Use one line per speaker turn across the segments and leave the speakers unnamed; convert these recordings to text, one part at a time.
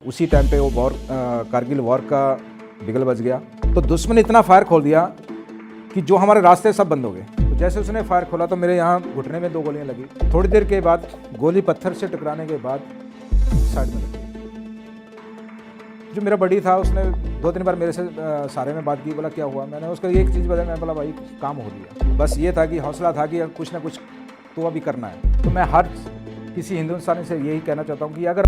उसी टाइम पे वो वॉर कारगिल वॉर का बिगल बज गया। तो दुश्मन इतना फायर खोल दिया कि जो हमारे रास्ते सब बंद हो गए। तो जैसे उसने फायर खोला तो मेरे यहाँ घुटने में 2 गोलियाँ लगी। थोड़ी देर के बाद गोली पत्थर से टकराने के बाद साइड में लगी। जो मेरा बड़ी था उसने 2-3 बार मेरे से सारे में बात की, बोला क्या हुआ। मैंने उसको एक चीज़ बताई, मैं बोला भाई काम हो गया। बस ये था कि हौसला था कि कुछ ना कुछ तो अभी करना है। तो मैं हर किसी हिंदुस्तानी से यही कहना चाहता हूँ कि अगर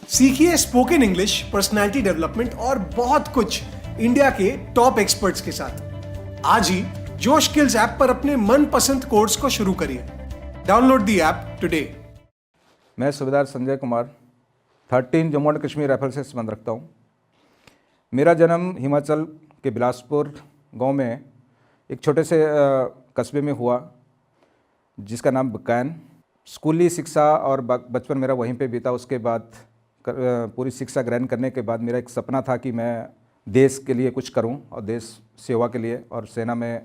सीखिए स्पोकन इंग्लिश, पर्सनालिटी डेवलपमेंट और बहुत कुछ इंडिया के टॉप एक्सपर्ट्स के साथ। आज ही जोश स्किल्स ऐप पर अपने मनपसंद कोर्स को शुरू करिए। Download the app today.
मैं सूबेदार संजय कुमार 13 जम्मू एंड कश्मीर राइफल से संबंध रखता हूँ। मेरा जन्म हिमाचल के बिलासपुर गांव में एक छोटे से कस्बे में हुआ जिसका नाम बकैन। स्कूली शिक्षा और बचपन मेरा वहीं पे बीता। उसके बाद पूरी शिक्षा ग्रहण करने के बाद मेरा एक सपना था कि मैं देश के लिए कुछ करूं और देश सेवा के लिए और सेना में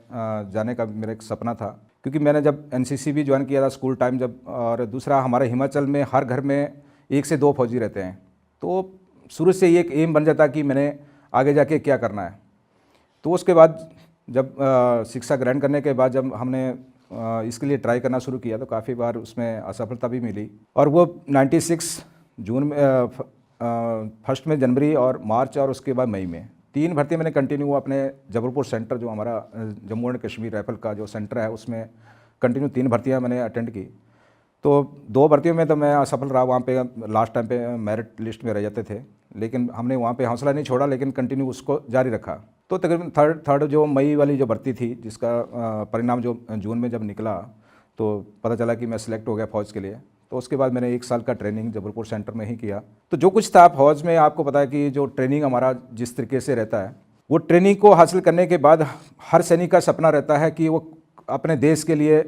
जाने का मेरा एक सपना था। क्योंकि मैंने जब एनसीसी भी ज्वाइन किया था स्कूल टाइम जब, और दूसरा हमारे हिमाचल में हर घर में 1 से 2 फौजी रहते हैं। तो शुरू से ये एक एम बन जाता कि मैंने आगे जाके क्या करना है। तो उसके बाद जब शिक्षा ग्रहण करने के बाद जब हमने इसके लिए ट्राई करना शुरू किया तो काफ़ी बार उसमें असफलता भी मिली। और वो 96 जून में फर्स्ट में जनवरी और मार्च और उसके बाद मई में 3 भर्ती मैंने कंटिन्यू अपने जबलपुर सेंटर जो हमारा जम्मू एंड कश्मीर राइफल का जो सेंटर है उसमें कंटिन्यू 3 भर्तियाँ मैंने अटेंड की। तो 2 भर्तियों में तो मैं असफल रहा। वहाँ पे लास्ट टाइम पे मेरिट लिस्ट में रह जाते थे, लेकिन हमने वहाँ पे हौसला नहीं छोड़ा, लेकिन कंटिन्यू उसको जारी रखा। तो तकरीबन थर्ड जो मई वाली जो भर्ती थी जिसका परिणाम जो जून में जब निकला तो पता चला कि मैं सिलेक्ट हो गया फ़ौज के लिए। तो उसके बाद मैंने 1 साल का ट्रेनिंग जबलपुर सेंटर में ही किया। तो जो कुछ था फ़ौज में, आपको पता है कि जो ट्रेनिंग हमारा जिस तरीके से रहता है, वो ट्रेनिंग को हासिल करने के बाद हर सैनिक का सपना रहता है कि वो अपने देश के लिए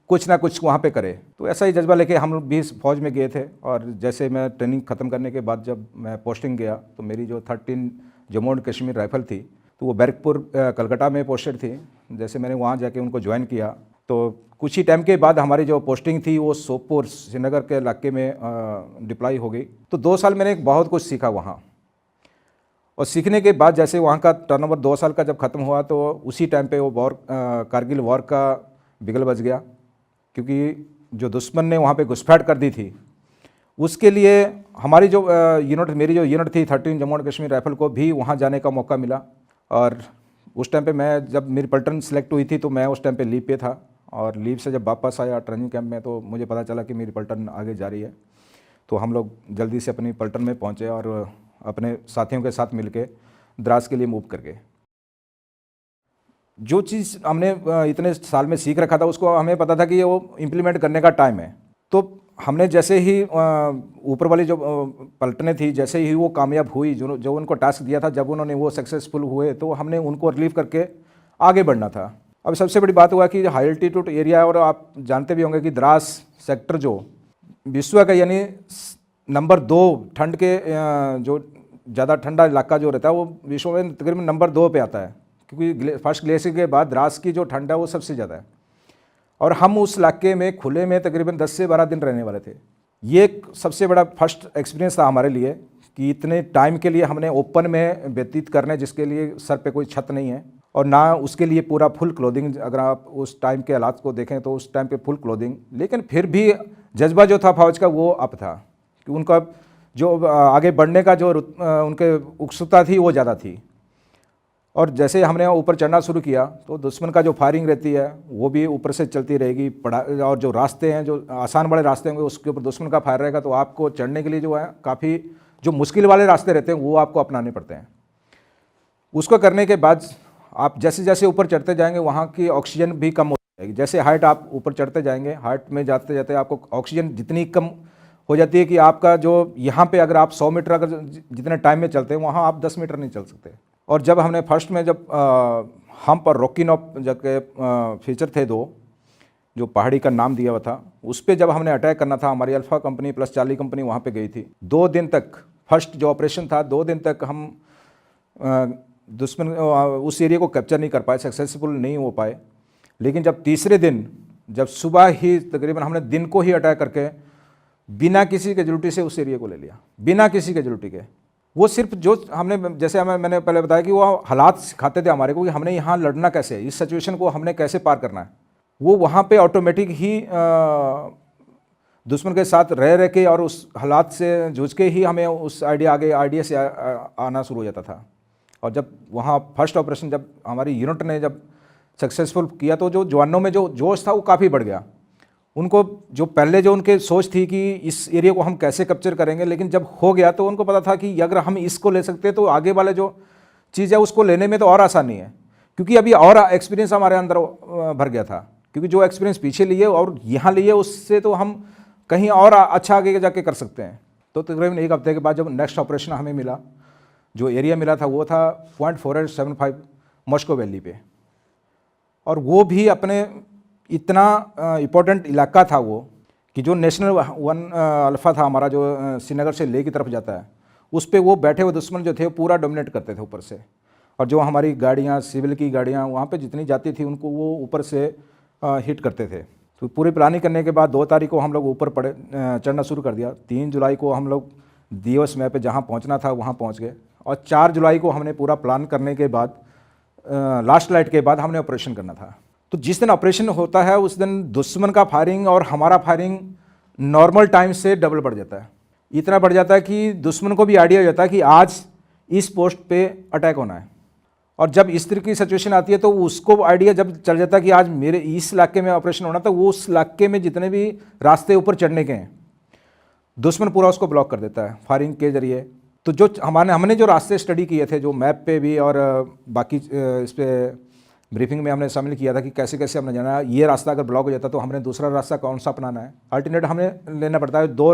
कुछ ना कुछ वहाँ पे करे। तो ऐसा ही जज्बा लेके हम लोग भी फ़ौज में गए थे। और जैसे मैं ट्रेनिंग ख़त्म करने के बाद जब मैं पोस्टिंग गया तो मेरी जो 13 जम्मू एंड कश्मीर राइफल थी तो वो बैरकपुर कलकत्ता में पोस्टेड थी। जैसे मैंने वहाँ जाके उनको ज्वाइन किया तो कुछ ही टाइम के बाद हमारी जो पोस्टिंग थी वो सोपोर श्रीनगर के इलाके में डिप्लॉय हो गई। तो 2 साल मैंने बहुत कुछ सीखा वहाँ। और सीखने के बाद जैसे वहाँ का टर्नओवर 2 साल का जब ख़त्म हुआ तो उसी टाइम पे वो कारगिल वॉर का बिगल बज गया। क्योंकि जो दुश्मन ने वहाँ पे घुसपैठ कर दी थी उसके लिए हमारी जो यूनिट मेरी जो यूनिट थी 13 जम्मू एंड कश्मीर राइफल को भी वहाँ जाने का मौका मिला। और उस टाइम पे मैं जब मेरी पलटन सेलेक्ट हुई थी तो मैं उस टाइम पे लीव पे था। और लीव से जब वापस आया ट्रेनिंग कैंप में तो मुझे पता चला कि मेरी पलटन आगे जा रही है। तो हम लोग जल्दी से अपनी पलटन में पहुँचे और अपने साथियों के साथ मिल के द्रास के लिए मूव कर गए। जो चीज़ हमने इतने साल में सीख रखा था उसको हमें पता था कि वो इम्प्लीमेंट करने का टाइम है। तो हमने जैसे ही ऊपर वाली जो पलटनें थी जैसे ही वो कामयाब हुई, जो उनको टास्क दिया था, जब उन्होंने वो सक्सेसफुल हुए तो हमने उनको रिलीव करके आगे बढ़ना था। अब सबसे बड़ी बात हुआ कि हाई एल्टीट्यूड एरिया, और आप जानते भी होंगे कि द्रास सेक्टर जो विश्व का यानी नंबर 2 ठंड के जो ज़्यादा ठंडा इलाका जो रहता है वो विश्व में तकरीबन नंबर 2 पे आता है। क्योंकि फर्स्ट ग्लेशियर के बाद द्रास की जो ठंड है वो सबसे ज़्यादा है। और हम उस इलाके में खुले में तकरीबन 10 से 12 दिन रहने वाले थे। ये एक सबसे बड़ा फर्स्ट एक्सपीरियंस था हमारे लिए कि इतने टाइम के लिए हमने ओपन में व्यतीत करने, जिसके लिए सर पे कोई छत नहीं है और ना उसके लिए पूरा फुल क्लोथिंग। अगर आप उस टाइम के हालात को देखें तो उस टाइम पे फुल क्लोथिंग, लेकिन फिर भी जज्बा जो था फौज का वो अप था कि उनका जो आगे बढ़ने का जो उनके उत्सुकता थी वो ज़्यादा थी। और जैसे हमने ऊपर चढ़ना शुरू किया तो दुश्मन का जो फायरिंग रहती है वो भी ऊपर से चलती रहेगी। और जो रास्ते हैं जो आसान वाले रास्ते होंगे उसके ऊपर दुश्मन का फायर रहेगा। तो आपको चढ़ने के लिए जो है काफ़ी जो मुश्किल वाले रास्ते रहते हैं वो आपको अपनाने पड़ते हैं। उसको करने के बाद आप जैसे जैसे ऊपर चढ़ते जाएंगे वहाँ की ऑक्सीजन भी कम हो जाएगी। जैसे हाइट आप ऊपर चढ़ते जाएंगे, हाइट में जाते जाते आपको ऑक्सीजन जितनी कम हो जाती है कि आपका जो यहाँ पे अगर आप 100 मीटर अगर जितने टाइम में चलते हैं वहाँ आप 10 मीटर नहीं चल सकते। और जब हमने फर्स्ट में जब हम्प और रॉकी नॉप जबकि फीचर थे 2 जो पहाड़ी का नाम दिया हुआ था, उस पर जब हमने अटैक करना था हमारी alpha company plus Charlie company वहाँ पे गई थी। 2 दिन तक फर्स्ट जो ऑपरेशन था 2 दिन तक हम दुश्मन उस एरिया को कैप्चर नहीं कर पाए, सक्सेसफुल नहीं हो पाए। लेकिन जब तीसरे दिन जब सुबह ही तकरीबन हमने दिन को ही अटैक करके बिना किसी कैजुअलिटी से उस एरिया को ले लिया, बिना किसी कैजुअलिटी के। वो सिर्फ जो हमने, जैसे मैंने पहले बताया कि वो हालात सिखाते थे हमारे को कि हमने यहाँ लड़ना कैसे है, इस सिचुएशन को हमने कैसे पार करना है। वो वहाँ पे ऑटोमेटिक ही दुश्मन के साथ रह के और उस हालात से जूझ के ही हमें उस आइडिया से आना शुरू हो जाता था। और जब वहाँ फर्स्ट ऑपरेशन जब हमारी यूनिट ने जब सक्सेसफुल किया तो जो जवानों में जो जोश था वो काफ़ी बढ़ गया। उनको जो पहले जो उनके सोच थी कि इस एरिया को हम कैसे कैप्चर करेंगे, लेकिन जब हो गया तो उनको पता था कि अगर हम इसको ले सकते तो आगे वाले जो चीज़ है उसको लेने में तो और आसानी है, क्योंकि अभी और एक्सपीरियंस हमारे अंदर भर गया था। क्योंकि जो एक्सपीरियंस पीछे लिए और यहाँ लिए उससे तो हम कहीं और अच्छा आगे जाके कर सकते हैं। तो तकरीबन एक हफ्ते के बाद जब नेक्स्ट ऑपरेशन हमें मिला, जो एरिया मिला था वो था 0.4875 मॉस्को वैली पे, और वो भी अपने इतना इम्पोर्टेंट इलाका था वो कि जो नेशनल 1 अल्फ़ा था हमारा, जो श्रीनगर से लेह की तरफ जाता है, उस पर वो बैठे हुए दुश्मन जो थे वो पूरा डोमिनेट करते थे ऊपर से। और जो हमारी गाड़ियाँ, सिविल की गाड़ियाँ वहाँ पे जितनी जाती थी उनको वो ऊपर से हिट करते थे। तो पूरी प्लानिंग करने के बाद 2 तारीख को हम लोग ऊपर चढ़ना शुरू कर दिया। 3 जुलाई को हम लोग दिवस मैप पे जहाँ पहुँचना था वहाँ पहुँच गए, और 4 जुलाई को हमने पूरा प्लान करने के बाद लास्ट लाइट के बाद हमने ऑपरेशन करना था। तो जिस दिन ऑपरेशन होता है उस दिन दुश्मन का फायरिंग और हमारा फायरिंग नॉर्मल टाइम से डबल बढ़ जाता है। इतना बढ़ जाता है कि दुश्मन को भी आइडिया हो जाता है कि आज इस पोस्ट पे अटैक होना है। और जब इस तरह की सिचुएशन आती है तो उसको आइडिया जब चल जाता है कि आज मेरे इस इलाके में ऑपरेशन होना, तो वो उस इलाके में जितने भी रास्ते ऊपर चढ़ने के हैं दुश्मन पूरा उसको ब्लॉक कर देता है फायरिंग के जरिए। तो जो हमने जो रास्ते स्टडी किए थे, जो मैप पे भी और बाकी इस पर ब्रीफिंग में हमने शामिल किया था कि कैसे कैसे हमने जाना है, ये रास्ता अगर ब्लॉक हो जाता तो हमने दूसरा रास्ता कौन सा अपनाना है, अल्टरनेट हमें लेना पड़ता है। 2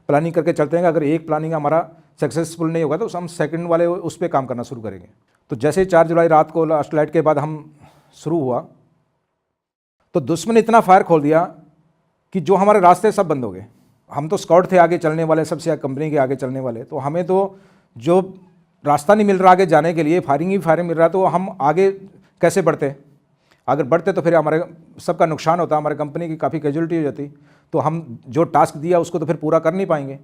प्लानिंग करके चलते हैं, अगर एक प्लानिंग हमारा सक्सेसफुल नहीं होगा तो हम सेकंड वाले उस पर काम करना शुरू करेंगे। तो जैसे 4 जुलाई रात को लास्ट लाइट के बाद हम शुरू हुआ तो दुश्मन ने इतना फायर खोल दिया कि जो हमारे रास्ते सब बंद हो गए। हम तो स्काउट थे आगे चलने वाले, सबसे कंपनी के आगे चलने वाले, तो हमें तो जो रास्ता नहीं मिल रहा आगे जाने के लिए, फायरिंग ही फायरिंग मिल रहा, तो हम आगे कैसे बढ़ते। अगर बढ़ते तो फिर हमारे सबका नुकसान होता, हमारे कंपनी की काफ़ी कैजुअलिटी हो जाती। तो हम जो टास्क दिया उसको तो फिर पूरा कर नहीं पाएंगे।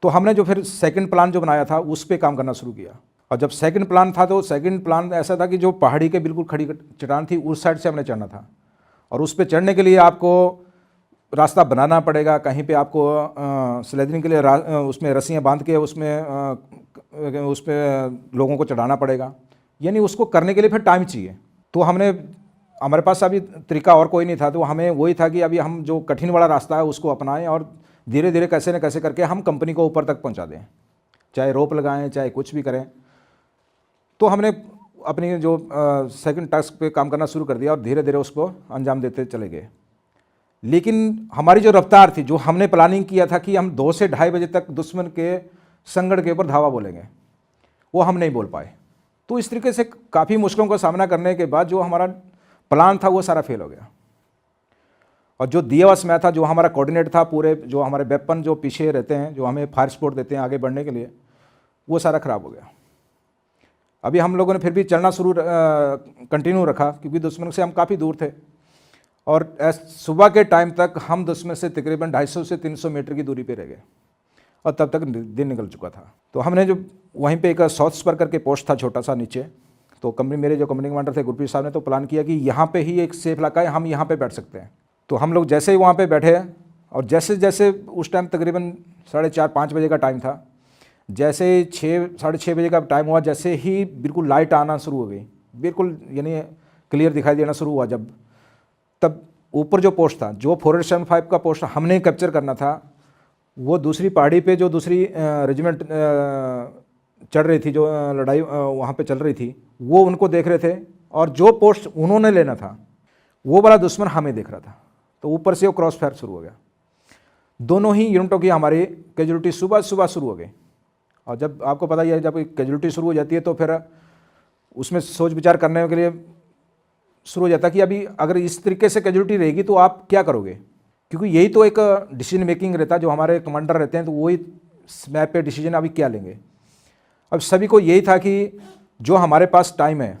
तो हमने जो फिर सेकंड प्लान जो बनाया था उस पर काम करना शुरू किया। और जब सेकंड प्लान था तो सेकंड प्लान ऐसा था कि जो पहाड़ी के बिल्कुल खड़ी चट्टान थी उस साइड से हमने चढ़ना था, और उस पर चढ़ने के लिए आपको रास्ता बनाना पड़ेगा। कहीं पे आपको स्लेदरिंग के लिए उसमें रस्सियाँ बांध के उस पर लोगों को चढ़ाना पड़ेगा, यानी उसको करने के लिए फिर टाइम चाहिए। तो हमारे पास अभी तरीका और कोई नहीं था, तो हमें वही था कि अभी हम जो कठिन वाला रास्ता है उसको अपनाएं और धीरे धीरे कैसे न कैसे करके हम कंपनी को ऊपर तक पहुंचा दें, चाहे रोप लगाएं चाहे कुछ भी करें। तो हमने अपनी जो सेकंड टास्क पे काम करना शुरू कर दिया और धीरे धीरे उसको अंजाम देते चले गए। लेकिन हमारी जो रफ्तार थी, जो हमने प्लानिंग किया था कि हम 2 से 2:30 बजे तक दुश्मन के संगड़ के ऊपर धावा बोलेंगे, वो हम नहीं बोल पाए। तो इस तरीके से काफ़ी मुश्किलों का सामना करने के बाद जो हमारा प्लान था वो सारा फेल हो गया। और जो दिया हुआ समय था, जो हमारा कोऑर्डिनेट था, पूरे जो हमारे वेपन जो पीछे रहते हैं, जो हमें फायर सपोर्ट देते हैं आगे बढ़ने के लिए, वो सारा ख़राब हो गया। अभी हम लोगों ने फिर भी चलना कंटिन्यू रखा, क्योंकि दुश्मन से हम काफ़ी दूर थे। और सुबह के टाइम तक हम दुश्मन से तकरीबन 250 से 300 मीटर की दूरी पे रह गए, और तब तक दिन निकल चुका था। तो हमने जो वहीं पे एक साउथ स्पर करके पोस्ट था छोटा सा नीचे, तो मेरे जो कंपनी कमांडर थे गुरप्रीत साहब ने तो प्लान किया कि यहाँ पे ही एक सेफ इलाका है, हम यहाँ पे बैठ सकते हैं। तो हम लोग जैसे ही वहाँ पे बैठे, और जैसे जैसे उस टाइम तकरीबन 4:30-5 बजे का टाइम था, जैसे 6-6:30 बजे का टाइम हुआ, जैसे ही बिल्कुल लाइट आना शुरू हो गई, बिल्कुल यानी क्लियर दिखाई देना शुरू हुआ, तब ऊपर जो पोस्ट था, जो 4875 का पोस्ट हमने कैप्चर करना था, वो दूसरी पहाड़ी पे जो दूसरी रेजिमेंट चढ़ रही थी, जो लड़ाई वहाँ पे चल रही थी, वो उनको देख रहे थे, और जो पोस्ट उन्होंने लेना था वो वाला दुश्मन हमें देख रहा था। तो ऊपर से वो क्रॉस फायर शुरू हो गया। दोनों ही यूनिटों की हमारी कैजुअलिटी सुबह शुरू हो गई। और जब आपको पता ही है, जब कैजुअलिटी शुरू हो जाती है तो फिर उसमें सोच विचार करने के लिए शुरू हो जाता है कि अभी अगर इस तरीके से कैजुअलिटी रहेगी तो आप क्या करोगे, क्योंकि यही तो एक डिसीजन मेकिंग रहता है। जो हमारे कमांडर रहते हैं तो वही मैप पे डिसीजन अभी क्या लेंगे। अब सभी को यही था कि जो हमारे पास टाइम है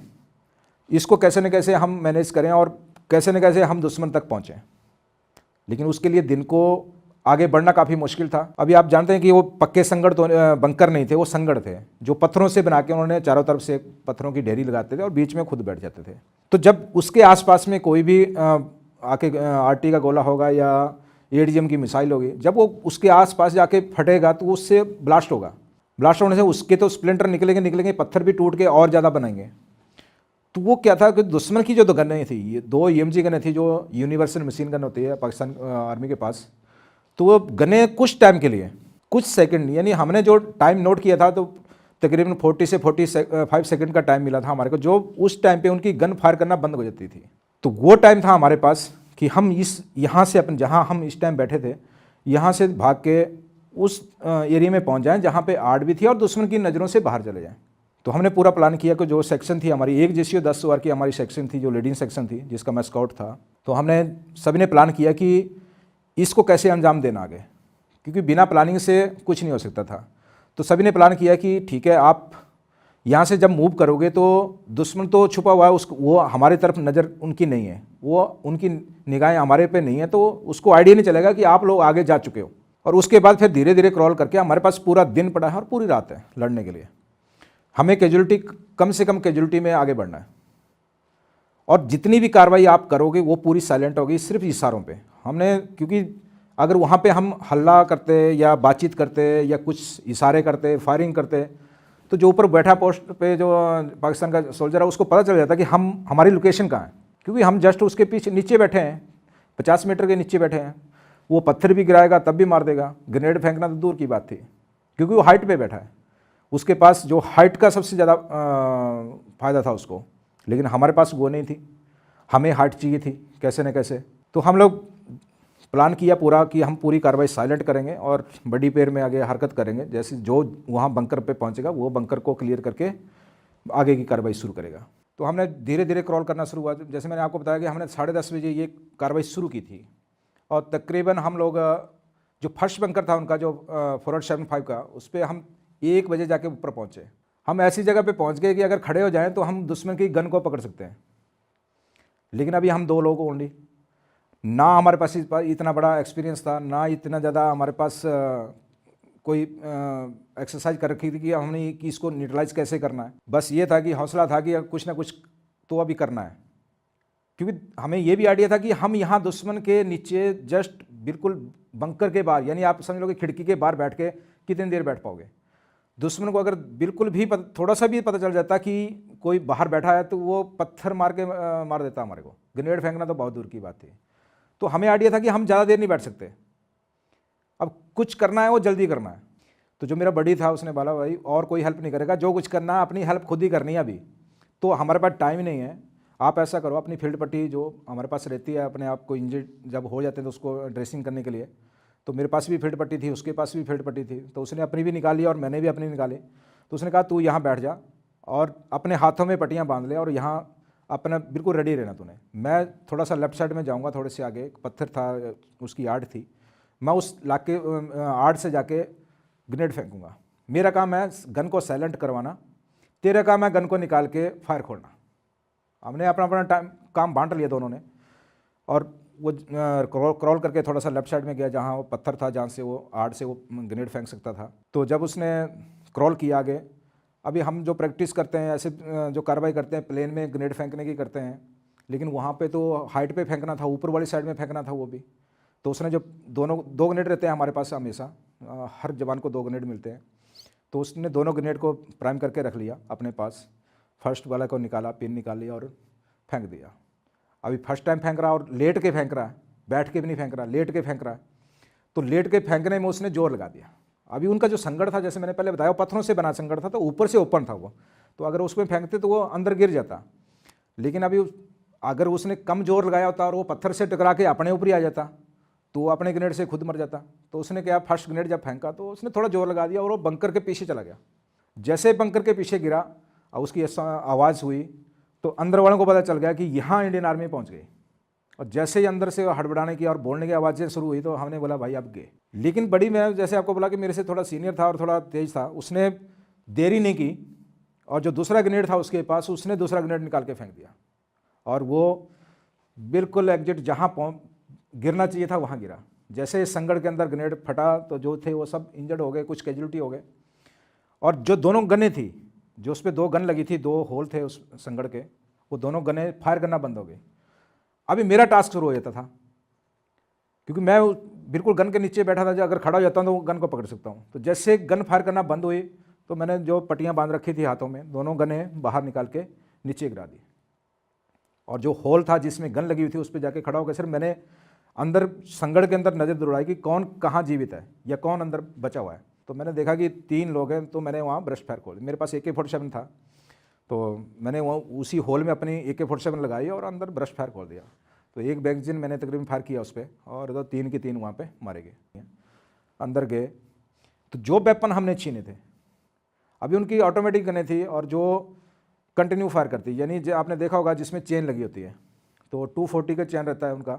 इसको कैसे न कैसे हम मैनेज करें और कैसे न कैसे हम दुश्मन तक पहुँचें। लेकिन उसके लिए दिन को आगे बढ़ना काफ़ी मुश्किल था। अभी आप जानते हैं कि वो पक्के संगड़ तो बंकर नहीं थे, वो संगड़ थे जो पत्थरों से बना के उन्होंने चारों तरफ से पत्थरों की ढेरी लगाते थे और बीच में खुद बैठ जाते थे। तो जब उसके आसपास में कोई भी आके आरटी का गोला होगा या एडीएम की मिसाइल होगी, जब वो उसके आसपास जाके फटेगा तो उससे ब्लास्ट होगा। ब्लास्ट होने से उसके तो स्प्लिंटर निकलेंगे, पत्थर भी टूट के और ज़्यादा बनाएंगे। तो वो क्या था कि दुश्मन की जो 2 गनें थी, ये 2 EMG गनें थी जो यूनिवर्सल मशीन गन होती है पाकिस्तान आर्मी के पास। तो वो गनें कुछ टाइम के लिए, कुछ सेकंड, यानी हमने जो टाइम नोट किया था तो तकरीबन 40 से 45 सेकंड का टाइम मिला था हमारे को, जो उस टाइम पे उनकी गन फायर करना बंद हो जाती थी। तो वो टाइम था हमारे पास कि हम यहाँ से अपन जहाँ हम इस टाइम बैठे थे, यहाँ से भाग के उस एरिया में पहुँच जाएँ जहाँ पे आर्ट भी थी और दुश्मन की नज़रों से बाहर चले जाएँ। तो हमने पूरा प्लान किया कि जो सेक्शन थी हमारी, एक JCO 10 सवार की हमारी सेक्शन थी, जो लीडिंग सेक्शन थी जिसका मैं स्काउट था। तो हमने सभी ने प्लान किया कि इसको कैसे अंजाम देना आगे, क्योंकि बिना प्लानिंग से कुछ नहीं हो सकता था। तो सभी ने प्लान किया कि ठीक है, आप यहाँ से जब मूव करोगे तो दुश्मन तो छुपा हुआ है, उसको वो हमारी तरफ नज़र उनकी नहीं है, वो उनकी निगाहें हमारे पे नहीं है, तो उसको आइडिया नहीं चलेगा कि आप लोग आगे जा चुके हो। और उसके बाद फिर धीरे धीरे क्रॉल करके, हमारे पास पूरा दिन पड़ा है और पूरी रात है लड़ने के लिए। हमें कैजुअलिटी, कम से कम कैजुअलिटी में आगे बढ़ना है और जितनी भी कार्रवाई आप करोगे वो पूरी साइलेंट होगी, सिर्फ इशारों पे। हमने, क्योंकि अगर वहाँ पे हम हल्ला करते या बातचीत करते या कुछ इशारे करते, फायरिंग करते, तो जो ऊपर बैठा पोस्ट पे जो पाकिस्तान का सोल्जर है उसको पता चल जाता कि हमारी लोकेशन कहाँ है, क्योंकि हम जस्ट उसके पीछे नीचे बैठे हैं, 50 मीटर के नीचे बैठे हैं। वो पत्थर भी गिराएगा तब भी मार देगा, ग्रेनेड फेंकना तो दूर की बात थी, क्योंकि वो हाइट पे बैठा है, उसके पास जो हाइट का सबसे ज़्यादा फ़ायदा था उसको। लेकिन हमारे पास वो नहीं थी, हमें हाइट चाहिए थी कैसे न कैसे। तो हम लोग प्लान किया पूरा कि हम पूरी कार्रवाई साइलेंट करेंगे और बड़ी पैर में आगे हरकत करेंगे। जैसे जो वहाँ बंकर पे पहुँचेगा वो बंकर को क्लियर करके आगे की कार्रवाई शुरू करेगा। तो हमने धीरे धीरे क्रॉल करना शुरू हुआ। जैसे मैंने आपको बताया कि हमने 10:30 बजे ये कार्रवाई शुरू की थी और तकरीबन हम लोग जो फर्स्ट बंकर था उनका, जो फॉरवर्ड 75 का, उस पर हम 1 बजे जाके ऊपर पहुँचे। हम ऐसी जगह पे पहुँच गए कि अगर खड़े हो जाएं तो हम दुश्मन की गन को पकड़ सकते हैं। लेकिन अभी हम 2 लोग ओनली, ना हमारे पास इतना बड़ा एक्सपीरियंस था, ना इतना ज़्यादा हमारे पास कोई एक्सरसाइज कर रखी थी कि हमने कि इसको न्यूट्रलाइज कैसे करना है। बस ये था कि हौसला था कि कुछ ना कुछ तो अभी करना है, क्योंकि हमें ये भी आइडिया था कि हम यहाँ दुश्मन के नीचे जस्ट बिल्कुल बंकर के बाहर, यानी आप समझ लो कि खिड़की के बाहर बैठ के कितनी देर बैठ पाओगे। दुश्मन को अगर बिल्कुल भी थोड़ा सा भी पता चल जाता कि कोई बाहर बैठा है तो वो पत्थर मार के मार देता हमारे को, ग्रेनेड फेंकना तो बहुत दूर की बात थी। तो हमें आइडिया था कि हम ज़्यादा देर नहीं बैठ सकते, अब कुछ करना है वो जल्दी करना है। तो जो मेरा बड़ी था उसने बोला भाई और कोई हेल्प नहीं करेगा, जो कुछ करना है अपनी हेल्प खुद ही करनी है अभी, तो हमारे पास टाइम नहीं है। आप ऐसा करो, अपनी फील्ड पट्टी जो हमारे पास रहती है, अपने आप को इंजर्ड जब हो जाते हैं तो उसको ड्रेसिंग करने के लिए, तो मेरे पास भी फील्ड पट्टी थी, उसके पास भी फील्ड पट्टी थी, तो उसने अपनी भी निकाली और मैंने भी अपनी निकाली। तो उसने कहा तू यहाँ बैठ जा और अपने हाथों में पट्टियाँ बांध ले और यहाँ अपना बिल्कुल रेडी रहना तूने। मैं थोड़ा सा लेफ्ट साइड में जाऊँगा, थोड़े से आगे एक पत्थर था, उसकी आड़ थी, मैं उस लाके आड़ से जाके ग्रेनेड फेंकूँगा। मेरा काम है गन को साइलेंट करवाना, तेरा काम है गन को निकाल के फायर खोलना। हमने अपना अपना टाइम काम बांट लिया दोनों ने, और वो क्रॉल करके थोड़ा सा लेफ्ट साइड में गया जहाँ वो पत्थर था, जहाँ से वो आड़ से वो ग्रेनेड फेंक सकता था। तो जब उसने क्रॉल किया आगे, अभी हम जो प्रैक्टिस करते हैं ऐसे जो कार्रवाई करते हैं प्लेन में ग्रेनेड फेंकने की करते हैं, लेकिन वहाँ पे तो हाइट पे फेंकना था, ऊपर वाली साइड में फेंकना था वो भी। तो उसने जो 2 ग्रेनेड रहते हैं हमारे पास हमेशा, हर जवान को 2 ग्रेनेड मिलते हैं, तो उसने दोनों ग्रेनेड को प्राइम करके रख लिया अपने पास। फर्स्ट वाला को निकाला, पिन निकाली और फेंक दिया। अभी फर्स्ट टाइम फेंक रहा और लेट के फेंक रहा है, बैठ के भी नहीं फेंक रहा, लेट के फेंक रहा है। तो लेट के फेंकने में उसने जोर लगा दिया। अभी उनका जो संगड़ था, जैसे मैंने पहले बताया, पत्थरों से बना संगड़ था, तो ऊपर से ओपन था वो, तो अगर उसमें फेंकते तो वो अंदर गिर जाता। लेकिन अभी अगर उसने कम जोर लगाया होता और वो पत्थर से टकरा के अपने ऊपर ही आ जाता तो वो अपने ग्रेनेड से खुद मर जाता। तो उसने क्या, फर्स्ट ग्रेनेड जब फेंका तो उसने थोड़ा जोर लगा दिया और वो बंकर के पीछे चला गया। जैसे बंकर के पीछे गिरा और उसकी आवाज़ हुई तो अंदर वालों को पता चल गया कि यहाँ इंडियन आर्मी पहुँच गई। और जैसे ही अंदर से हड़बड़ाने की और बोलने की आवाज़ें शुरू हुई तो हमने बोला भाई अब गए। लेकिन बड़ी, मैं जैसे आपको बोला कि मेरे से थोड़ा सीनियर था और थोड़ा तेज था, उसने देरी नहीं की और जो दूसरा ग्रेनेड था उसके पास, उसने दूसरा ग्रेनेड निकाल के फेंक दिया और वो बिल्कुल एग्जैक्ट जहाँ गिरना चाहिए था वहाँ गिरा। जैसे संगड़ के अंदर ग्रेनेड फटा तो जो थे वो सब इंजर्ड हो गए, कुछ कैजुअलिटी हो गए। और जो दोनों गनें थी, जो उस पर 2 गन लगी थी, 2 होल थे उस संगड़ के, वो दोनों गनें फायर करना बंद हो गई। अभी मेरा टास्क शुरू हो जाता था, क्योंकि मैं बिल्कुल गन के नीचे बैठा था, जो अगर खड़ा हो जाता हूँ तो गन को पकड़ सकता हूँ। तो जैसे गन फायर करना बंद हुई तो मैंने जो पट्टियाँ बांध रखी थी हाथों में, दोनों गनें बाहर निकाल के नीचे गिरा दी। और जो होल था जिसमें गन लगी हुई थी उस पर जाके खड़ा हो गया। सिर्फ मैंने अंदर संगड़ के अंदर नज़र दौड़ाई कि कौन कहाँ जीवित है या कौन अंदर बचा हुआ है। तो मैंने देखा कि 3 लोग हैं, तो मैंने वहाँ ब्रश फायर खोल, मेरे पास AK-47 था, तो मैंने वहाँ उसी होल में अपनी AK-47 लगाई और अंदर ब्रश फायर खोल दिया। तो 1 मैगजीन मैंने तकरीबन फायर किया उस पर, और तो 3 के 3 वहाँ पे मारे गए। अंदर गए तो जो वेपन हमने छीने थे, अभी उनकी ऑटोमेटिक गनें थी और जो कंटिन्यू फायर करती, यानी जो आपने देखा होगा जिसमें चेन लगी होती है, तो 240 का चेन रहता है उनका,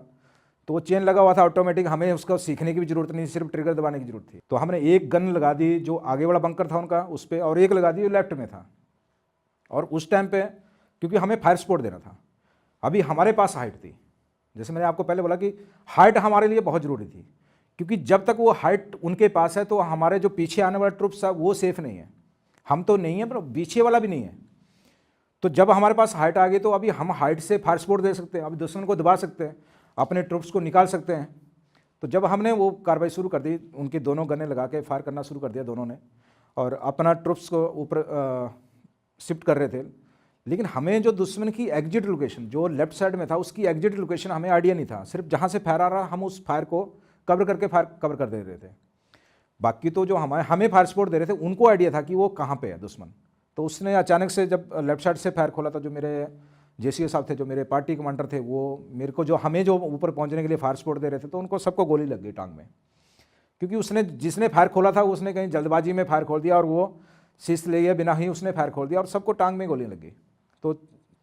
तो वो चेन लगा हुआ था ऑटोमेटिक, हमें उसका सीखने की भी जरूरत नहीं, सिर्फ ट्रिगर दबाने की जरूरत थी। तो हमने एक गन लगा दी जो आगे वाला बंकर था उनका उस पर, और एक लगा दी जो लेफ्ट में था। और उस टाइम पे क्योंकि हमें फायर सपोर्ट देना था, अभी हमारे पास हाइट थी, जैसे मैंने आपको पहले बोला कि हाइट हमारे लिए बहुत ज़रूरी थी, क्योंकि जब तक वो हाइट उनके पास है तो हमारे जो पीछे आने वाले ट्रुप्स है वो सेफ नहीं है, हम तो नहीं है पर पीछे वाला भी नहीं है। तो जब हमारे पास हाइट आ गई तो अभी हम हाइट से फायर सपोर्ट दे सकते हैं, अभी दुश्मन को दबा सकते हैं, अपने ट्रुप्स को निकाल सकते हैं। तो जब हमने वो कार्रवाई शुरू कर दी, उनकी दोनों गनें लगा के फायर करना शुरू कर दिया दोनों ने, और अपना ट्रुप्स को ऊपर शिफ्ट कर रहे थे। लेकिन हमें जो दुश्मन की एग्जिट लोकेशन जो लेफ्ट साइड में था उसकी एग्जिट लोकेशन हमें आइडिया नहीं था, सिर्फ जहाँ से फायर आ रहा हम उस फायर को कवर करके फायर कवर कर दे रहे थे। बाकी तो जो हमें फायर सपोर्ट दे रहे थे उनको आइडिया था कि वो कहाँ पे है दुश्मन। तो उसने अचानक से जब लेफ्ट साइड से फायर खोला था, जो मेरे JCA साहब थे, जो मेरे पार्टी कमांडर थे, वो मेरे को जो हमें जो ऊपर पहुंचने के लिए फायर सपोर्ट दे रहे थे, तो उनको सबको गोली लग गई टांग में, क्योंकि उसने जिसने फायर खोला था उसने कहीं जल्दबाजी में फायर खोल दिया और वो शीश लिए बिना ही उसने फायर खोल दिया और सबको टांग में गोली लग गई। तो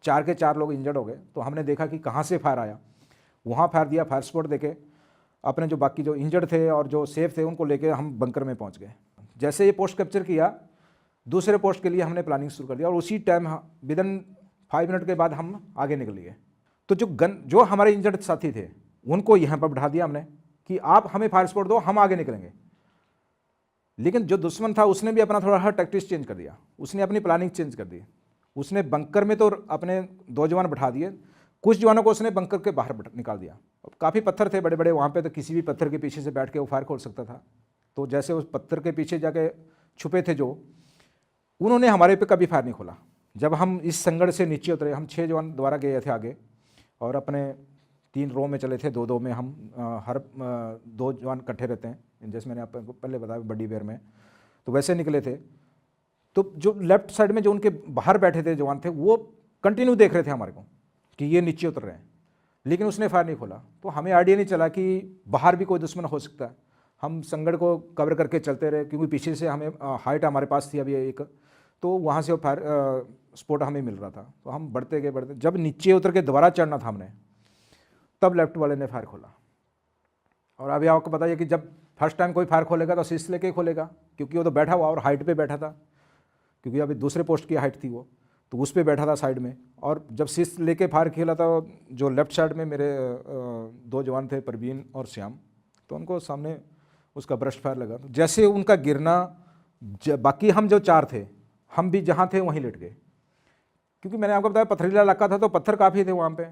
4 के 4 लोग इंजर्ड हो गए। तो हमने देखा कि कहाँ से फायर आया, वहाँ फायर दिया, फायर सपोर्ट देके अपने जो बाकी जो इंजर्ड थे और जो सेफ थे उनको लेके हम बंकर में पहुँच गए। जैसे ये पोस्ट कैप्चर किया, दूसरे पोस्ट के लिए हमने प्लानिंग शुरू कर दिया, और उसी टाइम विदिन 5 मिनट के बाद हम आगे निकल गए। तो जो हमारे इंजर्ड साथी थे उनको यहाँ पर बैठा दिया हमने कि आप हमें फायर सपोर्ट दो, हम आगे निकलेंगे। लेकिन जो दुश्मन था उसने भी अपना थोड़ा टैक्टिक्स चेंज कर दिया, उसने अपनी प्लानिंग चेंज कर दी। उसने बंकर में तो अपने 2 जवान बैठा दिए, कुछ जवानों को उसने बंकर के बाहर निकाल दिया। काफ़ी पत्थर थे बड़े बड़े वहाँ पे, तो किसी भी पत्थर के पीछे से बैठ के वो फायर खोल सकता था। तो जैसे उस पत्थर के पीछे जाके छुपे थे जो, उन्होंने हमारे पे कभी फायर नहीं खोला। जब हम इस संगड़ से नीचे उतरे, हम 6 जवान दोबारा गए थे आगे, और अपने 3 रो में चले थे, 2-2 में हम हर 2 जवान इकट्ठे रहते हैं, जैसे मैंने आपको पहले बताया बड़ी बेर में, तो वैसे निकले थे। तो जो लेफ्ट साइड में जो उनके बाहर बैठे थे जवान थे, वो कंटिन्यू देख रहे थे हमारे को कि ये नीचे उतर रहे हैं, लेकिन उसने फायर नहीं खोला। तो हमें आइडिया नहीं चला कि बाहर भी कोई दुश्मन हो सकता है। हम संगड़ को कवर करके चलते रहे, क्योंकि पीछे से हमें हाइट हमारे पास थी अभी एक, तो वहाँ से वो फायर सपोर्ट हमें मिल रहा था। तो हम बढ़ते गए, जब नीचे उतर के दोबारा चढ़ना था हमने, तब लेफ्ट वाले ने फायर खोला। और अभी आपको बताइए कि जब फर्स्ट टाइम कोई फायर खोलेगा तो शीश लेके खोलेगा, क्योंकि वो तो बैठा हुआ और हाइट पे बैठा था, क्योंकि अभी दूसरे पोस्ट की हाइट थी वो, तो उस पर बैठा था साइड में। और जब शीश लेके फायर खेला था, जो लेफ्ट साइड में मेरे 2 जवान थे, परवीन और श्याम, तो उनको सामने उसका ब्रश फायर लगा। तो जैसे उनका गिरना, बाकी हम जो 4 थे, हम भी जहाँ थे वहीं लेट गए, क्योंकि मैंने आपको बताया पथरीला इलाका था तो पत्थर काफ़ी थे वहाँ पे।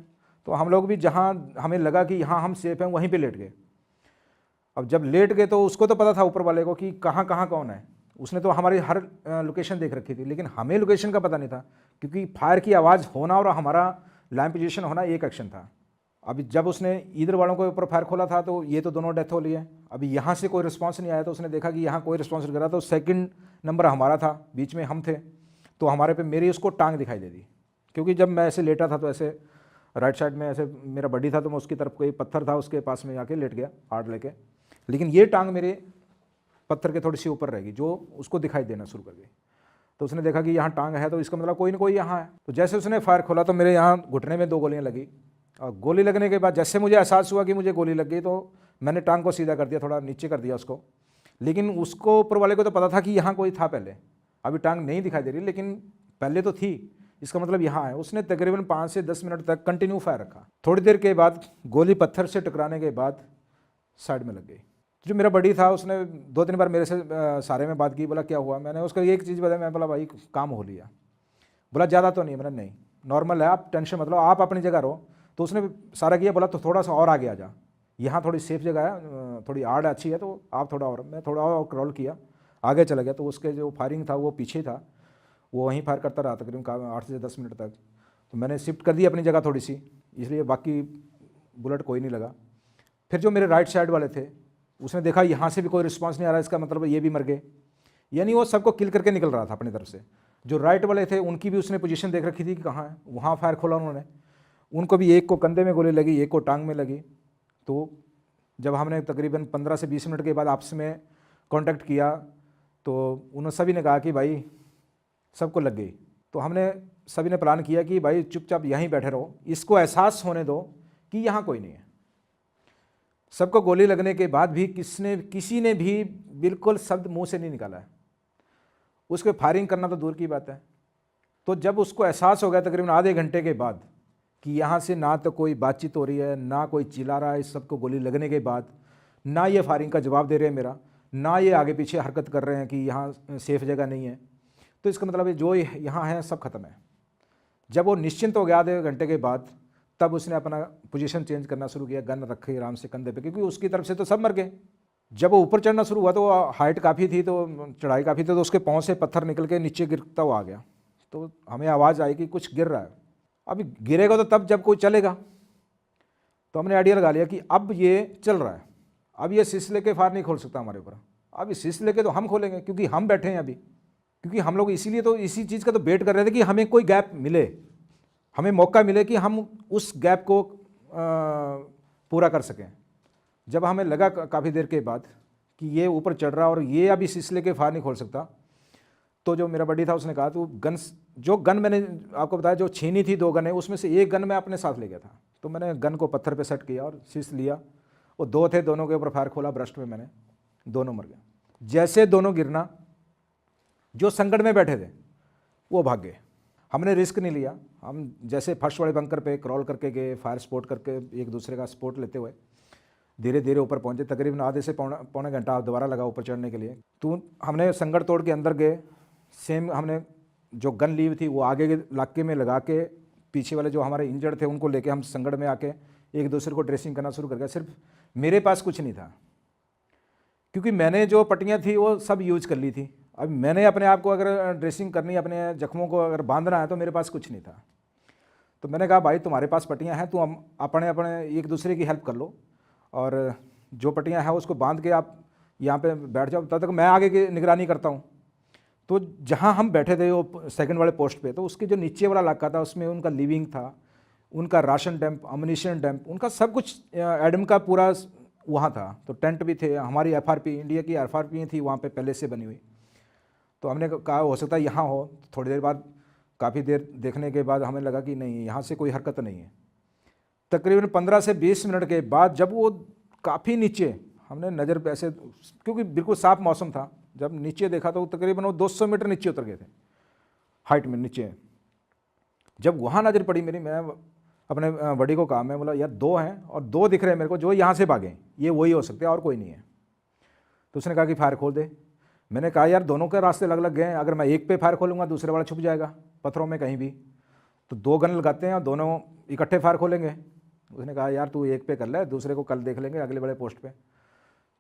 तो हम लोग भी जहाँ हमें लगा कि यहाँ हम सेफ हैं वहीं पे लेट गए। अब जब लेट गए तो उसको तो पता था ऊपर वाले को कि कहाँ कहाँ कौन है, उसने तो हमारी हर लोकेशन देख रखी थी, लेकिन हमें लोकेशन का पता नहीं था, क्योंकि फायर की आवाज़ होना और हमारा लाइन पोजीशन होना एक एक्शन था। अभी जब उसने इधर वालों के ऊपर फायर खोला था तो ये तो दोनों डेथ हो ली है। अभी यहाँ से कोई रिस्पांस नहीं आया, तो उसने देखा कि यहाँ कोई रिस्पांस नहीं करा, तो सेकंड नंबर हमारा था, बीच में हम थे, तो हमारे पे मेरी उसको टांग दिखाई दे दी, क्योंकि जब मैं ऐसे लेटा था तो ऐसे राइट साइड में ऐसे मेरा बॉडी था, तो मैं उसकी तरफ कोई पत्थर था उसके पास में जाके लेट गया हार्ड लेके, लेकिन ये टांग मेरे पत्थर के थोड़ी सी ऊपर रहेगी, जो उसको दिखाई देना शुरू कर गई। तो उसने देखा कि यहाँ टांग है, तो इसका मतलब कोई ना कोई यहाँ है। तो जैसे उसने फायर खोला तो मेरे यहाँ घुटने में 2 गोलियाँ लगी, और गोली लगने के बाद जैसे मुझे एहसास हुआ कि मुझे गोली लग गई, तो मैंने टांग को सीधा कर दिया, थोड़ा नीचे कर दिया उसको। लेकिन उसको ऊपर वाले को तो पता था कि यहाँ कोई था पहले, अभी टांग नहीं दिखाई दे रही, लेकिन पहले तो थी, इसका मतलब यहाँ है। उसने तकरीबन 5 से 10 मिनट तक कंटिन्यू फायर रखा। थोड़ी देर के बाद गोली पत्थर से टकराने के बाद साइड में लग गई। जो मेरा बड़ी था उसने 2-3 बार मेरे से सारे में बात की, बोला क्या हुआ, मैंने उसको एक चीज़ बताई, मैं बोला भाई काम हो लिया। बोला ज़्यादा तो नहीं, मैंने नहीं नॉर्मल है, आप टेंशन मतलब आप अपनी जगह रहो। तो उसने सारा किया, बोला तो थोड़ा सा और आगे आ जा, यहाँ थोड़ी सेफ जगह है, थोड़ी आड़ अच्छी है, तो आप थोड़ा और। मैं थोड़ा और क्रॉल किया, आगे चला गया। तो उसके जो फायरिंग था वो पीछे था, वो वहीं फायर करता रहा तकरीबन 8 से 10 मिनट तक। तो मैंने शिफ्ट कर दी अपनी जगह थोड़ी सी, इसलिए बाकी बुलेट कोई नहीं लगा। फिर जो मेरे राइट साइड वाले थे उसने देखा यहाँ से भी कोई रिस्पांस नहीं आ रहा, इसका मतलब ये भी मर गए, यानी वो सबको किल करके निकल रहा था अपनी तरफ से। जो राइट वाले थे उनकी भी उसने पोजीशन देख रखी थी कि कहाँ है, वहाँ फायर खोला उन्होंने। उनको भी एक को कंधे में गोली लगी, एक को टांग में लगी। तो जब हमने तकरीबन 15 से 20 मिनट के बाद आपस में कांटेक्ट किया तो उन्होंने सभी ने कहा कि भाई सबको लग गई। तो हमने सभी ने प्लान किया कि भाई चुपचाप यहीं बैठे रहो, इसको एहसास होने दो कि यहाँ कोई नहीं है। सबको गोली लगने के बाद भी किसी ने भी बिल्कुल शब्द मुंह से नहीं निकाला है, उसके फायरिंग करना तो दूर की बात है। तो जब उसको एहसास हो गया तकरीबन आधे घंटे के बाद कि यहाँ से ना तो कोई बातचीत हो रही है, ना कोई चिल्ला रहा है, इस सबको गोली लगने के बाद ना ये फायरिंग का जवाब दे रहे हैं मेरा, ना ये आगे पीछे हरकत कर रहे हैं कि यहाँ सेफ जगह नहीं है, तो इसका मतलब जो यहाँ है सब खत्म है। जब वो निश्चिंत हो गया आधे घंटे के बाद, तब उसने अपना पोजीशन चेंज करना शुरू किया, गन रखी आराम से कंधे पे, क्योंकि उसकी तरफ से तो सब मर गए। जब वो ऊपर चढ़ना शुरू हुआ तो हाइट काफ़ी थी, तो चढ़ाई काफ़ी थी, तो उसके पाँव से पत्थर निकल के नीचे गिरता हुआ आ गया। तो हमें आवाज़ आई कि कुछ गिर रहा है। अभी गिरेगा तो तब जब कोई चलेगा। तो हमने आइडिया लगा लिया कि अब ये चल रहा है, अब ये शीश लेके फायर नहीं खोल सकता हमारे ऊपर, अब इस शीश लेके तो हम खोलेंगे, क्योंकि हम बैठे हैं अभी। क्योंकि हम लोग इसीलिए तो इसी चीज़ का तो वेट कर रहे थे कि हमें कोई गैप मिले, हमें मौका मिले कि हम उस गैप को पूरा कर सकें। जब हमें लगा काफ़ी देर के बाद कि ये ऊपर चढ़ रहा और ये अभी शीश लेके फायर नहीं खोल सकता, तो जो मेरा बड़ी था उसने कहा तो जो गन मैंने आपको बताया जो छीनी थी 2 गनें, उसमें से एक गन मैं अपने साथ ले गया था। तो मैंने गन को पत्थर पे सेट किया और शीश लिया, वो 2 थे, दोनों के ऊपर फायर खोला, ब्रस्ट में मैंने, दोनों मर गए। जैसे दोनों गिरना, जो संकट में बैठे थे वो भाग गए। हमने रिस्क नहीं लिया, हम जैसे फर्स्ट वाले बंकर पे क्रॉल करके गए, फायर स्पॉट करके एक दूसरे का सपोर्ट लेते हुए धीरे धीरे ऊपर पहुंचे। तकरीबन आधे से पौने घंटा दोबारा लगा ऊपर चढ़ने के लिए। तो हमने संकट तोड़ के अंदर गए, सेम हमने जो गन ली हुई थी वो आगे के इलाके में लगा के, पीछे वाले जो हमारे इंजर्ड थे उनको लेके हम संकट में आके एक दूसरे को ड्रेसिंग करना शुरू कर गया। सिर्फ मेरे पास कुछ नहीं था, क्योंकि मैंने जो पट्टियाँ थी वो सब यूज कर ली थी। अब मैंने अपने आप को अगर ड्रेसिंग करनी, अपने जख्मों को अगर बांधना है, तो मेरे पास कुछ नहीं था। तो मैंने कहा भाई तुम्हारे पास पट्टियाँ हैं, तुम अपने एक दूसरे की हेल्प कर लो, और जो पट्टियाँ हैं उसको बांध के आप यहाँ पे बैठ जाओ, तब तक मैं आगे की निगरानी करता हूँ। तो जहाँ हम बैठे थे वो सेकंड वाले पोस्ट पे, तो उसके जो नीचे वाला इलाका था उसमें उनका लिविंग था, उनका राशन डैम्प, अम्यूनिशन डैम्प, उनका सब कुछ एडम का पूरा वहाँ था। तो टेंट भी थे, हमारी एफआरपी, इंडिया की एफआरपी थी वहाँ पे पहले से बनी हुई। तो हमने कहा हो सकता है यहाँ हो। थोड़ी देर बाद, काफ़ी देर देखने के बाद हमें लगा कि नहीं, यहाँ से कोई हरकत नहीं है। तकरीबन 15 से 20 मिनट के बाद जब वो काफ़ी नीचे, हमने नज़र ऐसे, क्योंकि बिल्कुल साफ मौसम था, जब नीचे देखा तो तकरीबन वो 200 मीटर नीचे उतर गए थे हाइट में नीचे। जब वहाँ नज़र पड़ी मेरी, मैं अपने बड़ी को कहा, मैं बोला यार 2 हैं और 2 दिख रहे हैं मेरे को जो यहाँ से भागे, ये वही हो सकते हैं और कोई नहीं है। तो उसने कहा कि फायर खोल दे। मैंने कहा यार दोनों के रास्ते अलग अलग गए हैं, अगर मैं एक पे फायर खोलूँगा दूसरे वाला छुप जाएगा पत्थरों में कहीं भी, तो 2 गन लगाते हैं और दोनों इकट्ठे फायर खोलेंगे। उसने कहा यार तू एक पे कर ले, दूसरे को कल देख लेंगे अगले बड़े पोस्ट पे।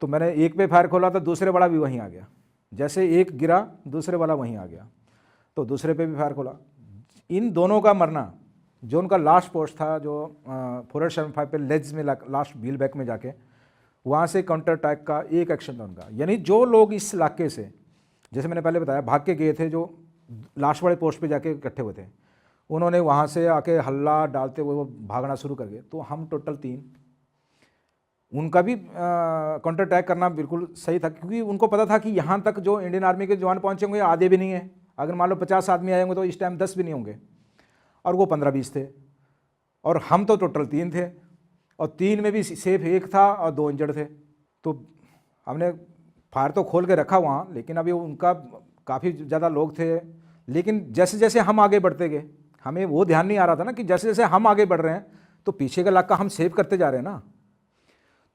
तो मैंने एक पे फायर खोला तो दूसरे वाला भी वहीं आ गया, जैसे एक गिरा दूसरे वाला वहीं आ गया, तो दूसरे पे भी फायर खोला। इन दोनों का मरना, जो उनका लास्ट पोस्ट था जो 475 पे लेग्स में लास्ट व्हील बैक में जाके, वहाँ से काउंटर अटैक का एक एक्शन था उनका। यानी जो लोग इस इलाके से, जैसे मैंने पहले बताया, भाग के गए थे, जो लास्ट वाले पोस्ट पे जाके इकट्ठे हुए थे, उन्होंने वहाँ से आके हल्ला डालते हुए वो भागना शुरू कर गए। तो हम टोटल 3, उनका भी काउंटर अटैक करना बिल्कुल सही था, क्योंकि उनको पता था कि यहाँ तक जो इंडियन आर्मी के जवान पहुँचे होंगे आधे भी नहीं है। अगर मान लो 50 आदमी आए होंगे तो इस टाइम 10 भी नहीं होंगे, और वो 15-20 थे, और हम तो टोटल 3 थे, और 3 में भी सेफ 1 था और 2 इंजर्ड थे। तो हमने फायर तो खोल के रखा वहाँ, लेकिन अभी उनका काफ़ी ज़्यादा लोग थे। लेकिन जैसे जैसे हम आगे बढ़ते गए, हमें वो ध्यान नहीं आ रहा था ना कि जैसे जैसे हम आगे बढ़ रहे हैं तो पीछे का इलाका हम सेव करते जा रहे हैं ना।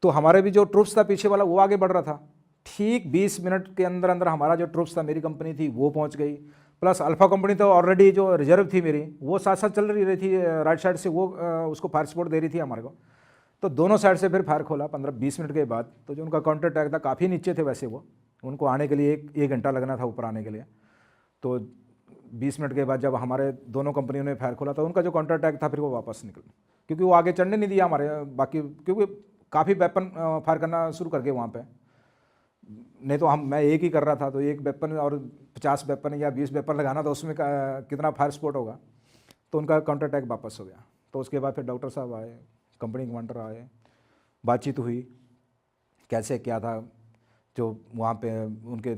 तो हमारे भी जो ट्रूप्स था पीछे वाला वो आगे बढ़ रहा था। ठीक 20 मिनट के अंदर अंदर हमारा जो ट्रूप्स था, मेरी कंपनी थी, वो पहुंच गई। प्लस अल्फा कंपनी तो ऑलरेडी जो रिजर्व थी मेरी, वो साथ साथ चल रही थी राइट साइड से, वो उसको फायर सपोर्ट दे रही थी हमारे को। तो दोनों साइड से फिर फायर खोला 15-20 मिनट के बाद। तो जो उनका काउंटर अटैक था, काफ़ी नीचे थे वैसे वो, उनको आने के लिए एक घंटा लगना था ऊपर आने के लिए। तो 20 मिनट के बाद जब हमारे दोनों कंपनियों ने फायर खोला तो उनका जो काउंटर अटैक था फिर वो वापस निकल, क्योंकि वो आगे चढ़ने नहीं दिया हमारे बाकी, क्योंकि काफ़ी वेपन फायर करना शुरू कर गए वहाँ पे। नहीं तो मैं एक ही कर रहा था, तो एक वेपन और 50 वेपन या 20 वेपन लगाना तो उसमें कितना फायर सपोर्ट होगा। तो उनका काउंटर अटैक वापस हो गया। तो उसके बाद फिर डॉक्टर साहब आए, कंपनी कमांडर आए, बातचीत हुई कैसे क्या था, जो वहाँ पे उनके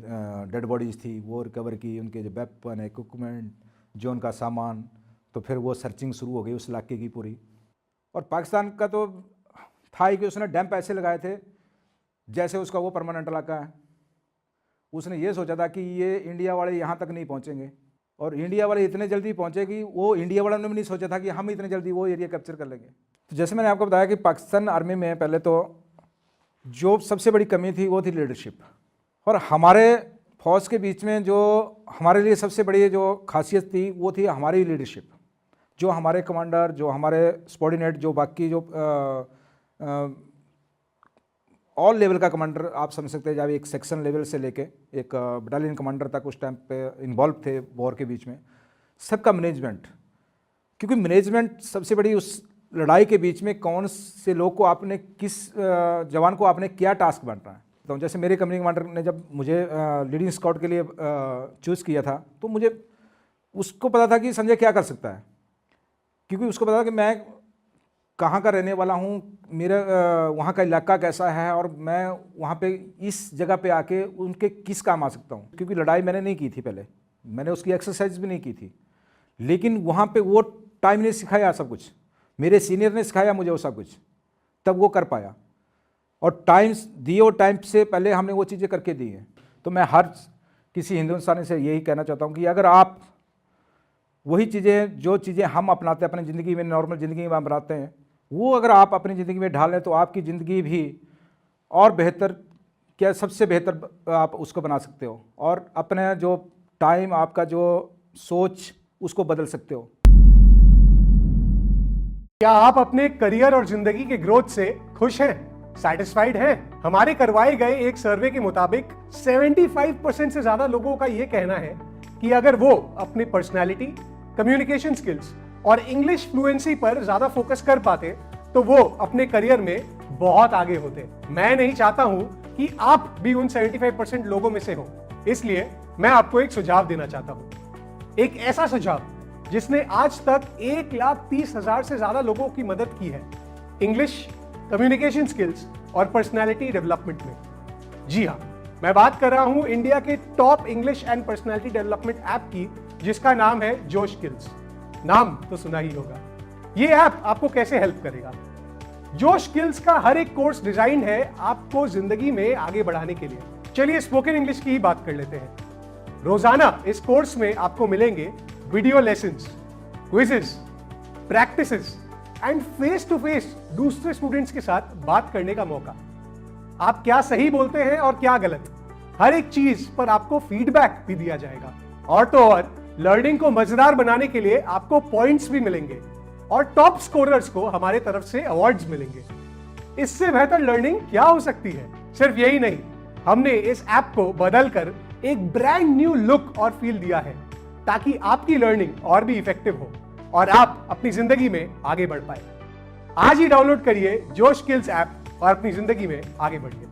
डेड बॉडीज़ थी वो रिकवर की, उनके जो वेपन इक्विपमेंट जो उनका सामान। तो फिर वो सर्चिंग शुरू हो गई उस इलाके की पूरी। और पाकिस्तान का तो था ही कि उसने डैम्प ऐसे लगाए थे जैसे उसका वो परमानेंट इलाका है। उसने ये सोचा था कि ये इंडिया वाले यहाँ तक नहीं पहुँचेंगे, और इंडिया वाले इतने जल्दी पहुँचे कि वो इंडिया वालों ने भी नहीं सोचा था कि हम इतने जल्दी वो एरिया कैप्चर कर लेंगे। तो जैसे मैंने आपको बताया कि पाकिस्तान आर्मी में पहले तो जो सबसे बड़ी कमी थी वो थी लीडरशिप। और हमारे फौज के बीच में जो हमारे लिए सबसे बड़ी जो खासियत थी वो थी हमारी लीडरशिप। जो हमारे कमांडर, जो हमारे सबॉर्डिनेट, जो बाकी जो ऑल लेवल का कमांडर आप समझ सकते हैं, जब एक सेक्शन लेवल से लेके एक बटालियन कमांडर तक उस टाइम पे इन्वॉल्व थे वॉर के बीच में, सबका मैनेजमेंट। क्योंकि मैनेजमेंट सबसे बड़ी उस लड़ाई के बीच में कौन से लोग को आपने, किस जवान को आपने क्या टास्क बांटना है। तो जैसे मेरे कंपनी कमांडर ने जब मुझे लीडिंग स्काउट के लिए चूज़ किया था, तो मुझे उसको पता था कि संजय क्या कर सकता है, क्योंकि उसको पता था कि मैं कहाँ का रहने वाला हूँ, मेरा वहाँ का इलाका कैसा है, और मैं वहाँ पे इस जगह पे आके उनके किस काम आ सकता हूँ। क्योंकि लड़ाई मैंने नहीं की थी पहले, मैंने उसकी एक्सरसाइज भी नहीं की थी, लेकिन वहाँ पे वो टाइम ने सिखाया सब कुछ, मेरे सीनियर ने सिखाया मुझे वो सब कुछ, तब वो कर पाया। और टाइम दिए, और टाइम से पहले हमने वो चीज़ें करके दी हैं। तो मैं हर किसी हिंदुस्तानी से यही कहना चाहता हूँ कि अगर आप वही चीज़ें, जो चीज़ें हम अपनाते हैं अपनी ज़िंदगी में, नॉर्मल ज़िंदगी में अपनाते हैं, वो अगर आप अपनी ज़िंदगी में ढालें तो आपकी ज़िंदगी भी और बेहतर, क्या सबसे बेहतर आप उसको बना सकते हो, और अपने जो टाइम, आपका जो सोच, उसको बदल सकते हो।
क्या आप अपने करियर और जिंदगी के ग्रोथ से खुश हैं, सेटिस्फाइड हैं? हमारे करवाए गए एक सर्वे के मुताबिक 75% से ज्यादा लोगों का यह कहना है कि अगर वो अपनी पर्सनैलिटी, कम्युनिकेशन स्किल्स और इंग्लिश फ्लुएंसी पर ज्यादा फोकस कर पाते तो वो अपने करियर में बहुत आगे होते। मैं नहीं चाहता हूं कि आप भी उन 75% लोगों में से हो, इसलिए मैं आपको एक सुझाव देना चाहता हूं। एक ऐसा सुझाव जिसने आज तक 1,30,000 से ज्यादा लोगों की मदद की है इंग्लिश, कम्युनिकेशन स्किल्स और पर्सनैलिटी डेवलपमेंट में। जी हां, मैं बात कर रहा हूं इंडिया के top English and personality development app की, जिसका नाम है जोश स्किल्स। नाम तो सुना ही होगा। ये ऐप आपको कैसे हेल्प करेगा? जोश स्किल्स का हर एक कोर्स डिजाइन है आपको जिंदगी में आगे बढ़ाने के लिए। चलिए स्पोकन इंग्लिश की ही बात कर लेते हैं। रोजाना इस कोर्स में आपको मिलेंगे video lessons, quizzes, practices and face to face दूसरे स्टूडेंट्स के साथ बात करने का मौका। आप क्या सही बोलते हैं और क्या गलत, हर एक चीज पर आपको फीडबैक भी दिया जाएगा। और तो और लर्निंग को मजेदार बनाने के लिए आपको पॉइंट्स भी मिलेंगे, और टॉप स्कोरर्स को हमारे तरफ से अवार्ड्स मिलेंगे। इससे बेहतर लर्निंग क्या हो सकती है? सिर्फ यही नहीं, हमने इस ऐप को बदलकर एक ब्रांड न्यू लुक और फील दिया है, ताकि आपकी लर्निंग और भी इफेक्टिव हो और आप अपनी जिंदगी में आगे बढ़ पाए। आज ही डाउनलोड करिए जोश स्किल्स ऐप और अपनी जिंदगी में आगे बढ़िए।